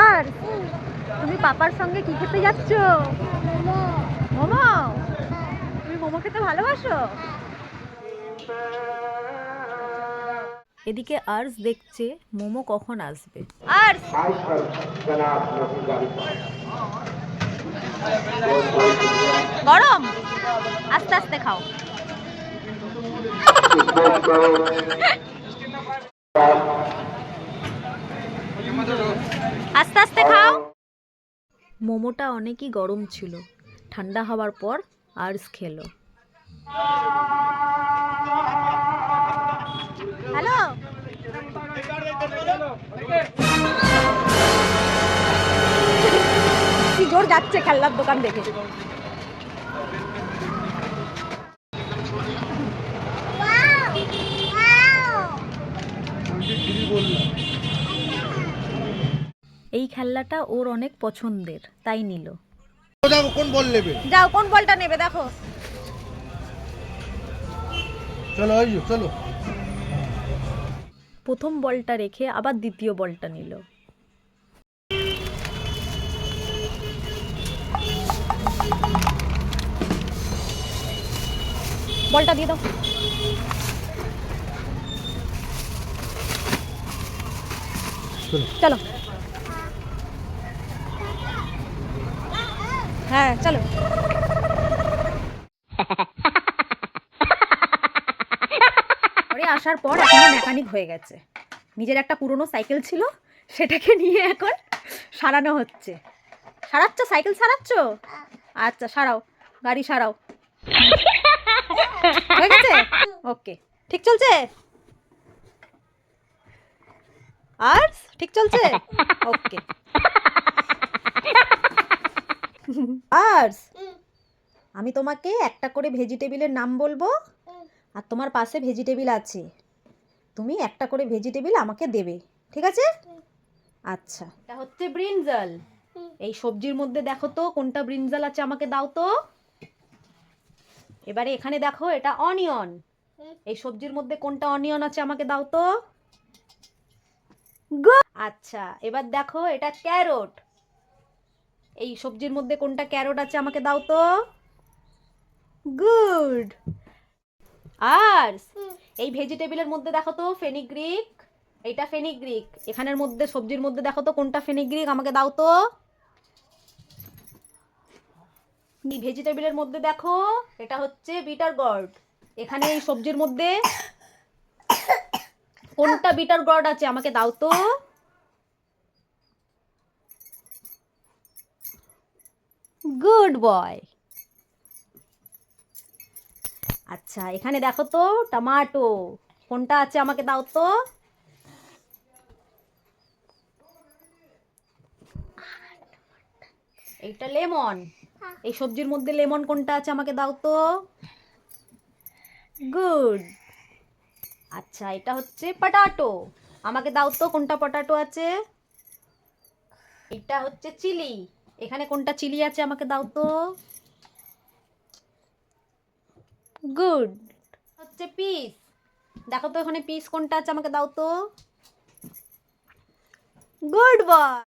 আর তুমি পাপার সঙ্গে কি খেতে যাচ্ছ? মোমো। তুমি মোমো খেতে ভালোবাসো? এদিকে আর্স দেখছে মোমো কখন আসবে। আর্স, গরম, আস্তে আস্তে খাও। আস্তে আস্তে খাও। মোমোটা অনেকই গরম ছিল, ঠান্ডা হওয়ার পর আর্স খেলো। হ্যালো, কি জোর যাচ্ছে খেলনার দোকান দেখে। এই খেলনাটা ওর অনেক পছন্দের, তাই নিল। কোন বল নেবে? যাও, কোন বলটা নেবে দেখো। চলো চলো। প্রথম বলটা রেখে আবার দ্বিতীয় বলটা নিল। বলটা দিয়ে দাও। চলো, হ্যাঁ চলো। পরে আসার পর এখন মেকানিক হয়ে গেছে। নিজের একটা পুরনো সাইকেল ছিল, সেটাকে নিয়ে এখন সারানো হচ্ছে। সারাচ্ছ? সাইকেল সারাচ্ছ? আচ্ছা সারাও, গাড়ি সারাও। হয়ে গেছে? ওকে, ঠিক চলছে? আর ঠিক চলছে? ওকে। আর আমি তোমাকে একটা করে ভেজিটেবিলের নাম বলবো, আর তোমার পাশে ভেজিটেবিল আছে, তুমি একটা করে ভেজিটেবিল আমাকে দেবে, ঠিক আছে? আচ্ছা, এটা হচ্ছে ব্রিনজাল। এই সবজির মধ্যে দেখো তো কোনটা ব্রিনজাল আছে, আমাকে দাও তো। এবারে এখানে দেখো, এটা অনিয়ন। এই সবজির মধ্যে কোনটা অনিয়ন আছে, আমাকে দাও তো। আচ্ছা, এবার দেখো, এটা ক্যারট। এই সবজির মধ্যে কোনটা ক্যারট আছে, আমাকে দাও তো। গুড। আর এই ভেজিটেবিলের মধ্যে দেখো তো ফেনিগ্রিক। এইটা ফেনিগ্রিক। এখানের মধ্যে সবজির মধ্যে দেখো তো কোনটা ফেনিগ্রিক, আমাকে দাও তো। এই ভেজিটেবিলের মধ্যে দেখো, এটা হচ্ছে বিটার গর্ড। এখানে এই সবজির মধ্যে কোনটা বিটার গর্ড আছে, আমাকে দাও তো। Good boy. আচ্ছা, এখানে দেখো তো টমেটো, কোনটা আছে, আমাকে দাও তো। এইটা লেমন। এই সবজির মধ্যে লেমন কোনটা আছে, আমাকে দাও তো। গুড। আচ্ছা, এটা হচ্ছে পটাটো, আমাকে দাও তো কোনটা পটাটো আছে। এটা হচ্ছে চিলি। এখানে কোনটা চিলি আছে, আমাকে দাও তো। গুড। হচ্ছে পিস। দেখো তো এখানে পিস কোনটা আছে, আমাকে দাও তো। Good boy.